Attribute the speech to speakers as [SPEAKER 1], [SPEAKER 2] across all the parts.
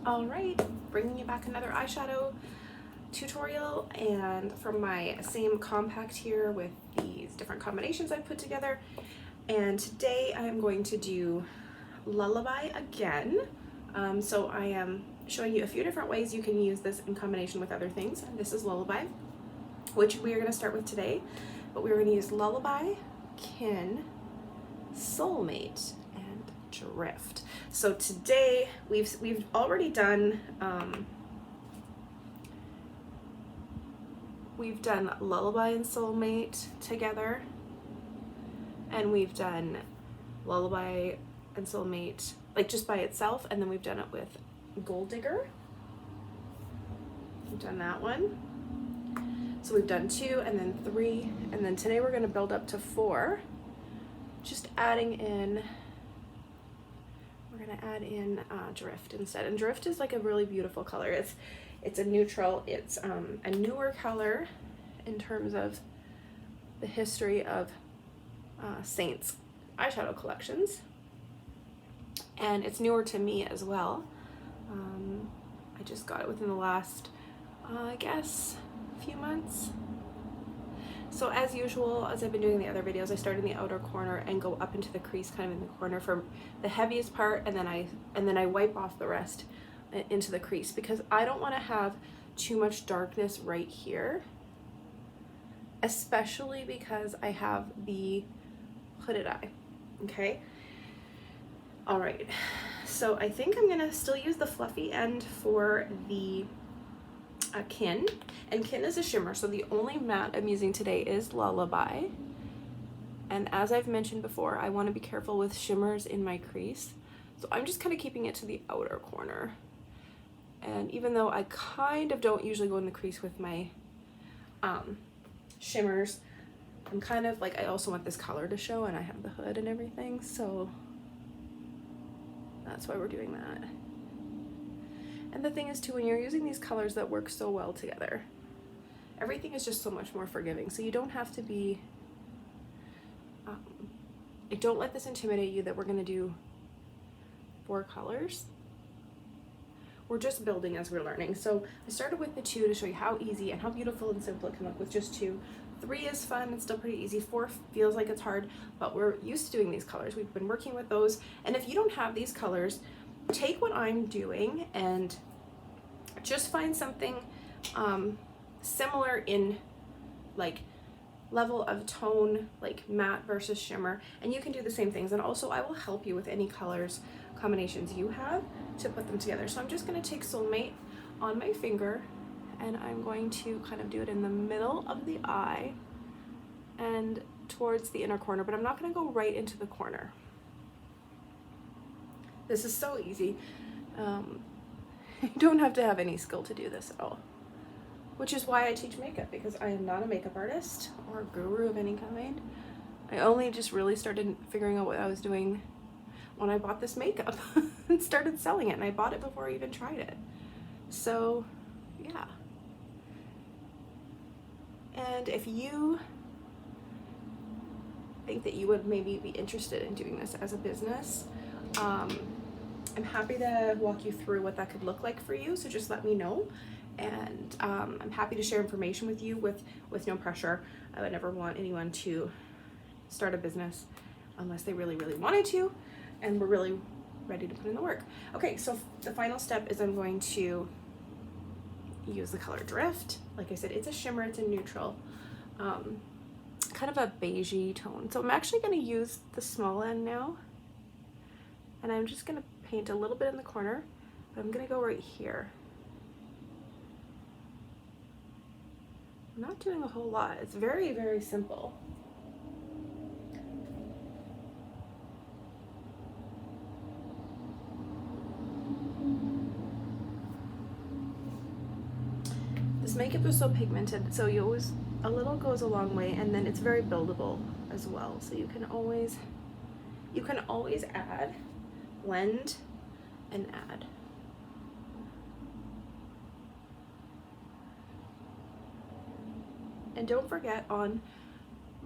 [SPEAKER 1] All right, bringing you back another eyeshadow tutorial, and from my same compact here with these different combinations I've put together. And today I am going to do Lullaby again. So I am showing you a few different ways you can use this in combination with other things. And this is Lullaby, which we are going to start with today, but we're going to use Lullaby, Kin, Soulmate, and Drift. So today we've already done Lullaby and Soulmate together, and we've done Lullaby and Soulmate like just by itself, and then we've done it with Gold Digger. We've done that one. So we've done 2 and then 3, and then today we're going to build up to 4, just adding in, we're going to add in Drift instead. And Drift is like a really beautiful color. It's a neutral. It's a newer color in terms of the history of Saint's eyeshadow collections, and it's newer to me as well. I just got it within the last I guess few months. So as usual, as I've been doing in the other videos, I start in the outer corner and go up into the crease kind of in the corner for the heaviest part, and then I wipe off the rest into the crease, because I don't want to have too much darkness right here, especially because I have the hooded eye. Okay, all right, so I think I'm gonna still use the fluffy end for the Kin, and Kin is a shimmer, so the only matte I'm using today is Lullaby. And as I've mentioned before, I want to be careful with shimmers in my crease, so I'm just kind of keeping it to the outer corner. And even though I kind of don't usually go in the crease with my shimmers, I'm kind of like, I also want this color to show, and I have the hood and everything, so that's why we're doing that. And the thing is too, when you're using these colors that work so well together, everything is just so much more forgiving. So you don't have to be, don't let this intimidate you that we're gonna do 4 colors. We're just building as we're learning. So I started with the 2 to show you how easy and how beautiful and simple it can look with just 2. 3 is fun, it's still pretty easy. 4 feels like it's hard, but we're used to doing these colors. We've been working with those. And if you don't have these colors, take what I'm doing and just find something similar in like level of tone, like matte versus shimmer, and you can do the same things. And also I will help you with any colors combinations you have to put them together. So I'm just going to take Soulmate on my finger, and I'm going to kind of do it in the middle of the eye and towards the inner corner, but I'm not going to go right into the corner. This is so easy. You don't have to have any skill to do this at all, which is why I teach makeup, because I am not a makeup artist or a guru of any kind. I only just really started figuring out what I was doing when I bought this makeup and started selling it, and I bought it before I even tried it. So yeah. And if you think that you would maybe be interested in doing this as a business, I'm happy to walk you through what that could look like for you, so just let me know. And I'm happy to share information with you with no pressure. I would never want anyone to start a business unless they really, really wanted to, and we're really ready to put in the work. Okay, so the final step is I'm going to use the color Drift. Like I said, it's a shimmer, it's a neutral, kind of a beigey tone. So I'm actually going to use the small end now, and I'm just going to paint a little bit in the corner, but I'm going to go right here. I'm not doing a whole lot. It's very, very simple. This makeup is so pigmented, so you always, a little goes a long way, and then it's very buildable as well. So you can always add, blend, and add. And don't forget, on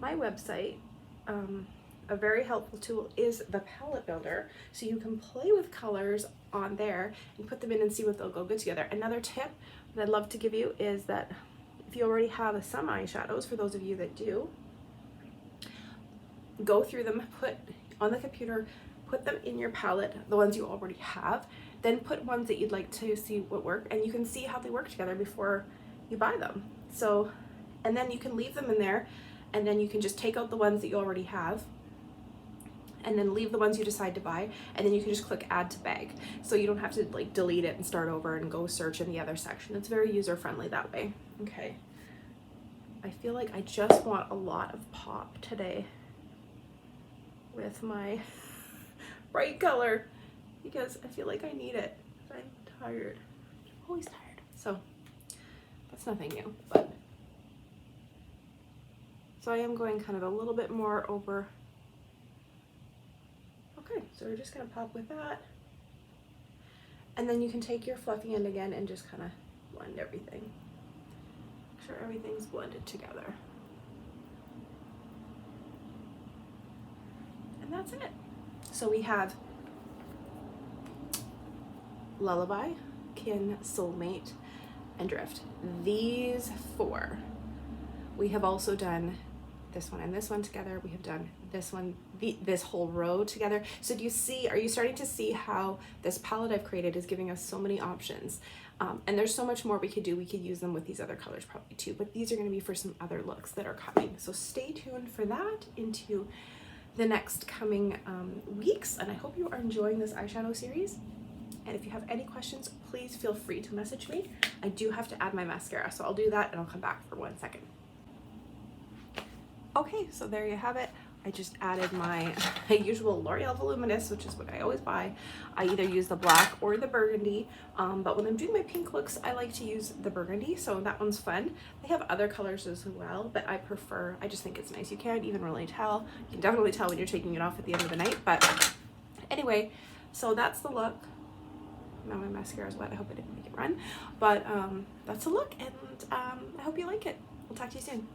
[SPEAKER 1] my website, a very helpful tool is the palette builder. So you can play with colors on there and put them in and see what they'll go good together. Another tip that I'd love to give you is that if you already have some eyeshadows, for those of you that do, go through them, put on the computer, put them in your palette, the ones you already have, then put ones that you'd like to see what work, and you can see how they work together before you buy them. So, and then you can leave them in there, and then you can just take out the ones that you already have, and then leave the ones you decide to buy, and then you can just click add to bag. So you don't have to like delete it and start over and go search in the other section. It's very user friendly that way. Okay. I feel like I just want a lot of pop today with my bright color because I feel like I need it. I'm tired. I'm always tired. So that's nothing new, but so I am going kind of a little bit more over. Okay, so we're just gonna pop with that. And then you can take your fluffy end again and just kind of blend everything. Make sure everything's blended together. And that's it. So we have Lullaby, Kin, Soulmate, and Drift. These 4. We have also done this one and this one together. We have done this one, this whole row together. So do you see, are you starting to see how this palette I've created is giving us so many options? And there's so much more we could do. We could use them with these other colors probably too, but these are gonna be for some other looks that are coming. So stay tuned for that into the next coming weeks. And I hope you are enjoying this eyeshadow series. And if you have any questions, please feel free to message me. I do have to add my mascara, so I'll do that and I'll come back for 1 second. Okay, so there you have it. I just added my usual L'Oreal Voluminous, which is what I always buy. I either use the black or the burgundy, but when I'm doing my pink looks, I like to use the burgundy, so that one's fun. They have other colors as well, but I just think it's nice. You can't even really tell. You can definitely tell when you're taking it off at the end of the night, but anyway, so that's the look. Now my mascara is wet. I hope I didn't make it run, but that's a look, and I hope you like it. We'll talk to you soon.